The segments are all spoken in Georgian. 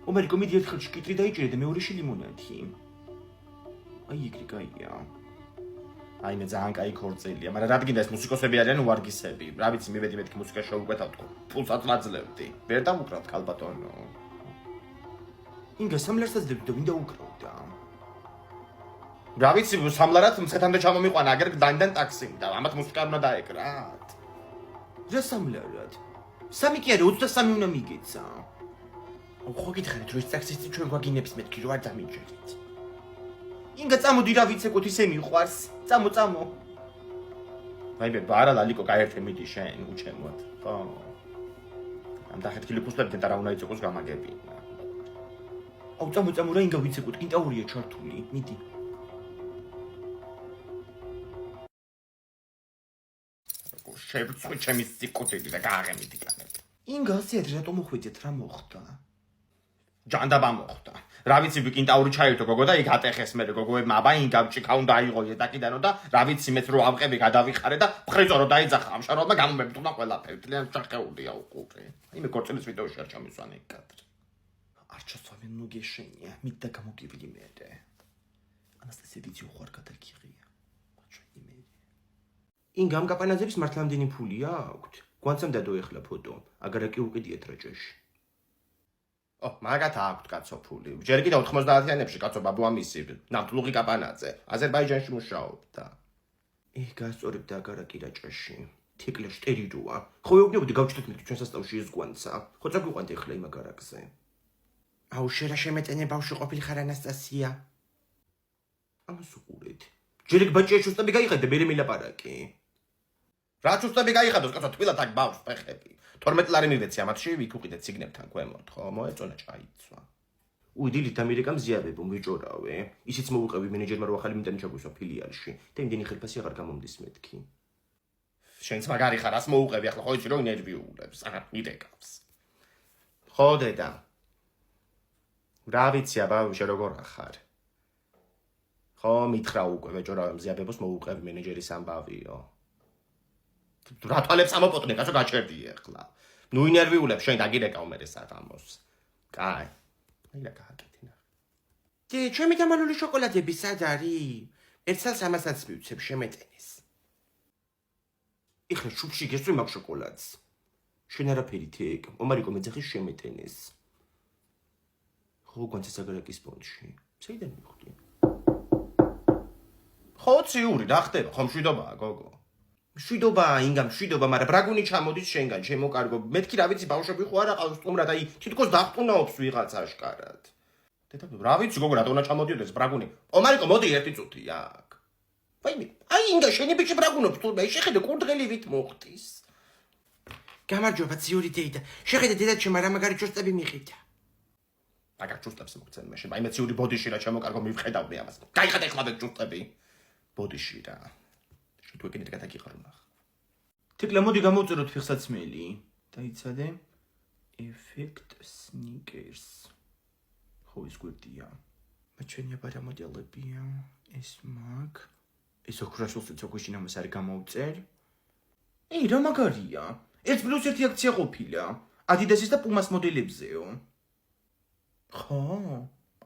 ომარიკო მიდი ერთხელ კიტრი დაიჭირე და მეორეში ლიმონადი. აი ეგრე კაია. აი მე ძალიან კაი ქორწილია, მაგრამ რადგან ეს მუსიკოსები არიან უარგისები. რა ვიცი, მივედი მეთქი მუსიკა შევუკვეთავ თქო. ფულსაც ვაძლევდი. ვერ დავუკრავთ ქალბატონო. ინგა სამლარსაც დებდი და ვინ დაუკრავდა? რა ვიცი, სამლარად მცხეთამდე ჩამომიყვანა, აგერ გდანიდან ტაქსიმ და ამათ მუსიკა უნდა დაეკრათ. რა სამლარად? 3 კი არა, 23 უნდა მიგეცა. ხო გითხარით, რომ ეს ტაქსისტი ჩვენ გვაგინებს მეთქი, რომ არ დამიჯერეთ. ინგა წამოდი რა ვიცე კუთ ისე მიყვარს. წამო. ვაიმე, ბარა ლალიკო გაერთე მიდი შენ, უჩემოთ. ხო. ამ დახეთქილი ფუსტები და რა უნდა იწოყოს გამაგებინა. აუ წამო რა ინგა ვიცე კუთ, კინტაურია ჩართული. მიდი. შევწყვი ჩემი სიკუთები და გააღემითი კანები. ინგა ასეთ რატომ მოხვედით რა მოხდა? ჯანდაბა მოხდა. რა ვიცი ვიკინტაური ჩაირთო გოგო და იქ ატეხეს მე გოგოებმა აბა ინგავჭი ქაუნდა აიღო ეტაკიდანო და რა ვიცი მეც რო ავყები გადავიხარე და ფრიზო რო დაიძახა ამ შარვალმა გამომებტუნა ყველაფერი ძალიან ჩახეულია უყურე. იმე კორწილის ვიდეოში არ ჩამისვანე იქ კადრი. არ ჩასვამენ ნუ გეშენია მით და გამოგივლი მერე. ანასტასია ვიცი უხარ გადაგიღია. მაჩვენი მე. ინგამ კაპანაძების მართლამდენი ფული აქვთ? გვანცემ დადო ეხლა ფოტო. აგარა კი უყიდიეთ რაჭაში. მაგათ აქვთ კაცო ფული. ჯერ კიდევ 90-იანებში კაცო ბაბუა მისი ნავთლუღი კაპანაძე აზერბაიჯანში მუშაობდა. გასწორებდა აგარაკი რაჭაში. თიკლე შტერიდოა. ხო ვეუბნებოდი გავჩნდეთ მე ჩვენ სასწაულში ეს გვანცა. ხო წაგვიყვანთ ეხლა იმ აგარაკზე. აუ შერა შემეწენე ბავშვი ყოფილი ხარ ანასტასია. ამას უყურეთ. ჯერ ეგ ბაჭია ჩუსტები გაიხადე მე მილაპარაკი. რა ჩუსტები გაიხადოს კაცო თბილად აქ ბავშვს ფეხები. 12 ლარი მივეცი ამათში ვიქ უყიდეთ სიგნებთან ქვემოთ ხო მოეწონა ჩაიცვა. უიდილით ამერიკამ ზიარებო მიჭორავე. ისიც მოუყევი მენეჯერმა რო ახალი მიმტანი ჩაგვისვა ფილიალში და იმდენი ხელფასი აღარ გამომდის მეთქი. შენც მაგარი ხარ ას მოუყევი ახლა ხო იცი რომ ინერვიულებს აჰა მიდეკავს. ხო დედა. რა ვიცი აბა შენ როგორ ახარ. ხო მითხრა უკვე მეჭორავე მზიარებოს მოუყევი მენეჯერის ამბავიო. რა თვალებს ამოპოტნე კაცო გაჭერდი ახლა. ნუ ინერვიულებ შენ დაგირეკავ მე საღამოს. კაი. აილა გააკეთინა. ჩემი დამალული შოკოლადები სად არის? 100-300-ს მივცებ შემეწენეს. ეხლა შუბში გესვი მაგ შოკოლადს. შენ არაფერი თეკ, ომარიკო მეძახის შემეწენეს. ხო გვანცეს აგარაკის პონჩი. საიდან მივხვდი? ხო ციური რა ხდება? ხომ შვიდობაა გოგო. შვიდობაა ინგა შვიდობა, მაგრამ ბრაგუნი ჩამოდის შენგან, ჩემო კარგო. მეთქი რა ვიცი ბავშვები ხო არა ყავს სტუმრად, აი თითქოს დახტუნაობს ვიღაც აშკარად. დედა რა ვიცი გოგო რატომ უნდა ჩამოდიოდეს ბრაგუნი? ომარიკო მოდი ერთი წუთი აქ. აი ინგა შენი ბიჭი ბრაგუნობს თურმე, შეხედე კურდღელივით მოხდის. გამარჯობა ციური დეიდა. შეხედე დედა ჩემ რა მაგარი ჩუსტები მიყიდა. მაგარ ჩუსტებს მოგცემ მე შენ. აი მე ციური ბოდიში რა ჩემო კარგო მივხედავდი ამას. გაიხადე ხმა და ჩუსტები. ბოდიში რა. თუ ეკინეთ გადაგიყარუნა. თიკლა მოდი გამოვწეროთ ფეხსაცმელი. დაიცადე. Effect sneakers. ხო ის გვერდია. მაჩვენია ბარა მოდელებია. ეს მაგ. ეს ოქრაშულსაც ოქროშინ ამას არის გამოვწერ. რა მაგარია. 1+1 აქცია ყოფილა. Adidas-ის და Puma-s მოდელებზეო. ხო.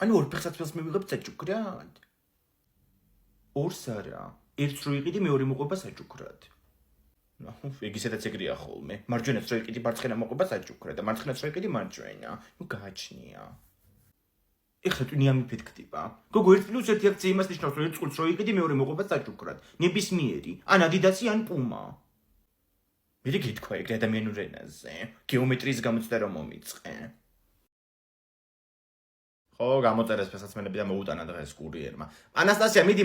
ანუ ორ ფეხსაცმელს მივიღებ საჭუქრად. ორს არა. ერთს რო იყიდი მეორე მოყვება საჭუქრად. ეგ ისედაც ეგრეა ხოლმე. მარჯვენაც რო იყიდი მარცხენა მოყვება საჭუქრად და მარცხენაც რო იყიდი მარჯვენა. ნუ გააჩნია. ეხლა ტვინია მიფეთქდება. გოგო 1+1 აქცია იმას ნიშნავს რომ ერთ წყვილს რო იყიდი მეორე მოყვება საჭუქრად. ნებისმიერი, ან Adidas-ი ან Puma. მე გითქვა ეგ ადამიანურ ენაზე. გეომეტრიის გამოცდა რომ მომიწყე. ხო, გამოწერეს ფეხსაცმელები და მოუტანა დღეს კურიერმა. ანასტასია, მიდი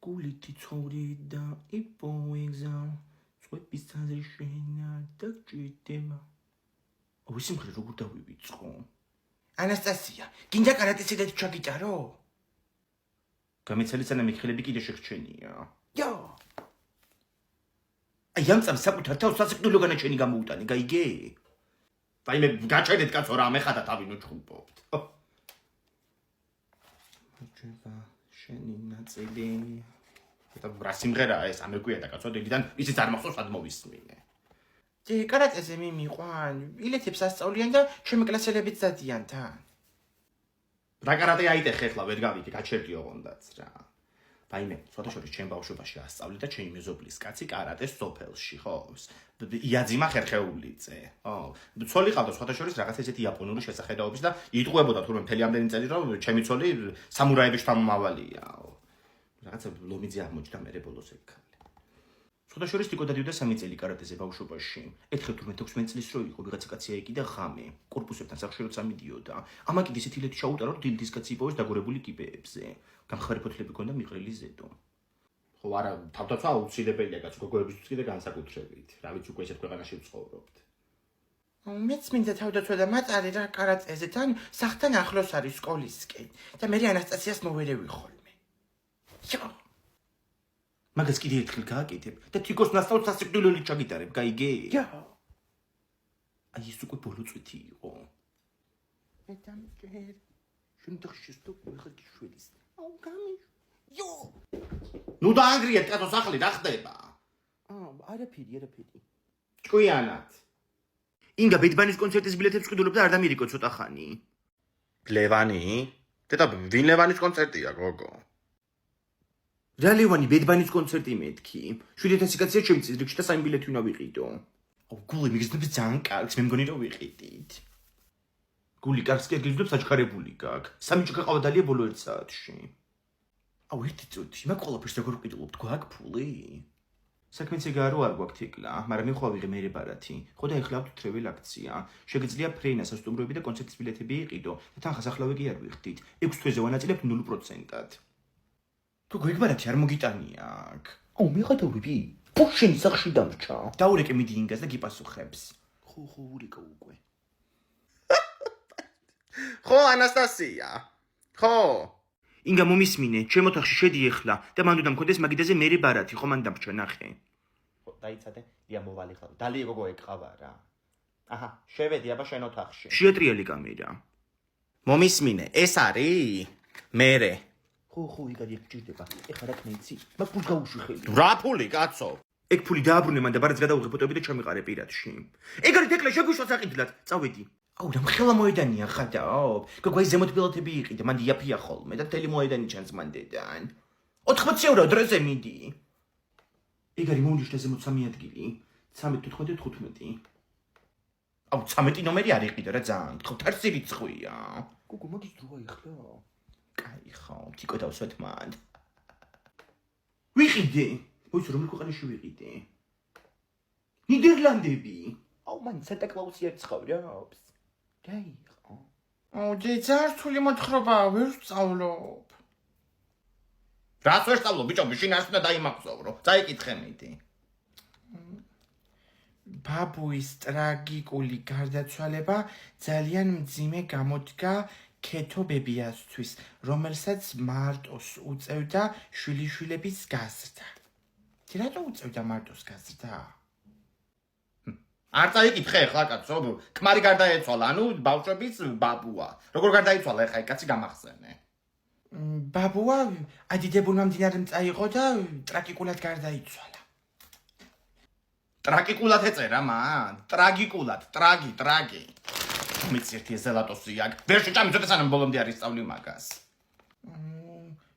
გულითი ცხოვრი და იპოვეგზა წვების ძალზე შენა და ჭირდება. ო სიმღერა როგორ დავივიწყო? ანასტასია, გინდა კარატეს ედეთ ჩაგიტარო? გამეცალი სანამ მიხილები კიდე შეხრჩენია. იო. აი ამ წამს საკუთარ თავს სასიკვდილო განაჩენი გამოუტანე, გაიგე? აი მე გაჩერდეთ კაცო რა, მე ხადა თავი ნუჩხუბობთ. მოჭება შენი ნაწილი. და რა სიმღერაა ეს? ამეკვია და კაცო დილიდან ისიც არ მახსოვს სად მოვისმინე. კარატეზე მიმიყვან, ილეთებს ასწავლიან და ჩემი კლასელებიც დადიან თან. რა კარატე აიტეხე ხლა ვერ გავიგე, გაჩერდიო ოღონდაც რა. ვაიმე, სხვადასხვა ჩემ ბავშვობაში ასწავლე და ჩემი მეზობლის კაცი კარატეს სოფელში, ხო? იაძიმა ხერხეულიძე. ხო. ცოლი ყავდა სხვადასხვა რაღაც ესეთი იაპონური შესახედაობის და იტყუებოდა თურმე მთელი ამდენი წელი რომ ჩემი ცოლი სამურაების შთამომავალია. რაღაცა ლომიძე აღმოჩნდა მერე ბოლოს ეგ ქალი. სხვადასხვა ტიკო დადიოდა 3 წელი კარატეზე ბავშვობაში. ერთხელ თურმე 16 წლის რო იყო ვიღაცა კაცი აიკიდა ხამე. კორპუსებთან სახში როცა მიდიოდა. ამაკი ისეთ ილეთი ჩაუტარა რომ დილის კაცი იპოვეს დაგორებული კიბეებზე. გამხარი ფოთლები ქონდა მიყრილი ზედო. ხო არა, თავდაცვა აუცილებელია კაც გოგოებისთვის კიდე განსაკუთრებით. რა ვიცი უკვე ესეთ ქვეყანაში ვცხოვრობთ. მეც მინდა თავდაცვა და მაწარე რა კარატეზე თან სახთან ახლოს არის სკოლისკენ და მე ანასტასიას მოვერევი ხოლმე. იო. მაგას კიდე ერთხელ გააკეთებ და თიკოს ნასწავლს სასიკვდილოებით ჩაგიტარებ, გაიგე? იო. აი ეს უკვე ბოლო წვითი იყო. მე დამჭერ. შენ დახშეს თუ ხა გიშველის. აუ გამი. იო. ნუ დაანგრიეთ კაცო სახლი რა ხდება? არაფერი. ჭკვიანად. ინგა ბედბანის კონცერტის ბილეთებს ყიდულობდა არ დამირიკო ცოტა ხანი. ლევანი? დედა ვინ ლევანის კონცერტია გოგო? რა ლევანი ბედბანის კონცერტი მეთქი? 7000 კაცია შემწის რიგში და 3 ბილეთი უნდა ვიყიდო. აუ გული მიგზნები ძალიან კარგს, მე მგონი რომ ვიყიდით. გული კარგს კი აგიძებს აჩქარებული გაქვს. 3 ჭიქა ყავდალია ბოლო 1 საათში. აუ ერთი წუთი, მაგ ყველაფერს როგორ ვყიდულობთ, გვაქვს ფული? საქმეც ეგაა რომ არ გვაქვს თიკლა, მაგრამ მე ხო ავიღე მერე ბარათი. ხო და ეხლა აქვთ ტრეველ აქცია. შეგიძლია ფრენა სასტუმროები და კონცერტის ბილეთები იყიდო და თან ხასახლავე კი არ ვიხდით. 6 თვეზე ვანაწილებთ 0%-ად. თუ გვიგბარათი არ მოგიტანია აქ. აუ მე ხათავრები. პუშენი სახში დამრჩა. დაურეკე მიდი ინგას და გიპასუხებს. ხო ურეკა უკვე. ხო ანასტასია. ხო. ინგა მომისმინე, ჩემო თახში შედი ეხლა და მან უნდა მქონდეს მაგიდაზე მერე ბარათი, ხო მან დამრჩა ნახე. ხო, დაიცადე, დია მოვალი ხარ. დალი გოგო ეკყავა რა. აჰა, შევედი აბა შენ ოთახში. შეატრიალი კამერა. მომისმინე, ეს არის? მერე. ხო, იგარი გჭირდება. ეხლა რა თქმა მაგ ფულს გაუშვი ხელი. რა ფული, კაცო? ეგ ფული დააბრუნე მან და ბარათს გადავიღე ფოტოები და ჩამიყარე პირადში. ეგარი დეკლე შეგვიშვა საყიდლად, წავედი. აუ რა მხელა მოედანია ხადაო. გოგო ის ზემოთ ბილეთები იყიდა, მან იაფია ხოლმე და თელი მოედანი ჩანს მან დედან. 80 ეურო დროზე მიდი. ეგარი მომნიშნა ზემოთ 3 ადგილი. 13-15. აუ 13 ნომერი არ იყიდა რა ძალიან. ხო თერსი რიცხვია. გოგო მაგის დროა ეხლა. კაი ხო, თიკო დავსვეთ მან. ვიყიდე. მოიცი რომელი ქვეყანაში ვიყიდე? ნიდერლანდები. აუ მან სანტა კლაუსი არ ცხოვრობს. გაიყო. აუ ძარცული მოთხრობა ვერ ვსწავლობ. რას ვერ ვსწავლობ ბიჭო, მაშინ არ უნდა დაიმახსოვრო. წაიკითხე მიდი. ბაბუის ტრაგიკული გარდაცვალება ძალიან მძიმე გამოდგა ქეთო ბებიასთვის, რომელსაც მარტოს უწევდა შვილიშვილების გაზრდა. რატო უწევდა მარტოს გაზრდა? არ წაიკითხე ხა კაცო, ქმარი გარდაეცვალა, ანუ ბავშვების ბაბუა. როგორ გარდაიცვალა ხა კაცი გამახსენე. ბაბუა ადიდებულმა მდინარემ წაიღო და ტრაგიკულად გარდაიცვალა. ტრაგიკულად ეწერა მან? ტრაგიკულად, ტრაგი. მიც ერთი ზელატოსი აქ. ვერ შეჭამიწოდე სანამ ბოლომდე არ ისწავლი მაგას.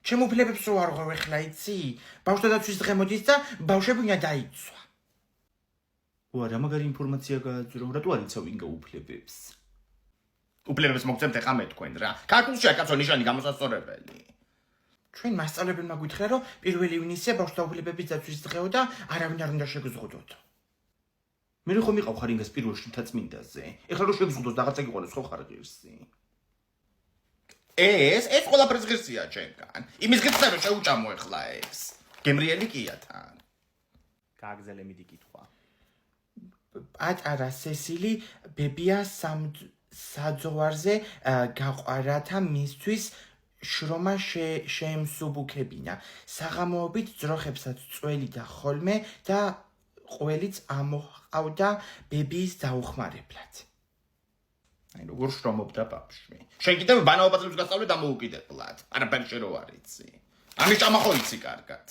ჩემ უფლებებს რო არ ღვევ ეხლა იცი? ბავშვდაცვის დღე მოდის და ბავშვები უნდა დაიცვა. ვარა მაგარი ინფორმაცია გააძრო, რატო არ იცავ ინგა უფლებებს? უფლებებს მოგცემთ ეხა მე თქვენ რა. ქართულშია კაცო ნიშანი გამოსასწორებელი. ჩვენ მასწავლებელმა გითხრა რომ 1 ივნისია ბავშვთა უფლებების დაცვის დღეო და არავინ არ უნდა შეგზღუდოთ. მე რომ მიყავ ხარ ინგას პირველ შთაწმინდაზე. ეხლა რომ შეგზღუდოს და რაღაცა გიყოლოს ხო ხარ ღირსი. ეს ყველაფერს ღირსია ჩემგან. იმის გიწევ რომ შეუჭამო ეხლა ეს. გემრიელი კია თან. გააგზელე მიდი კითხვა. პატარა სესილი ბებია საძოვარზე გაყვარათა მისთვის შრომა შეემსუბუქებინა. საღამოობით ძროხებსაც წველი და ხოლმე და ყველიც ამოჰყავდა ბებიის დაუხმარებლად. აი როგორ შრომობდა ბავშვი. შენ კიდევ ბანაობაზებს გასწავლე დამოუკიდებლად. არაფერი შენ რო არ იცი. ამის ჭამა ხო იცი კარგად.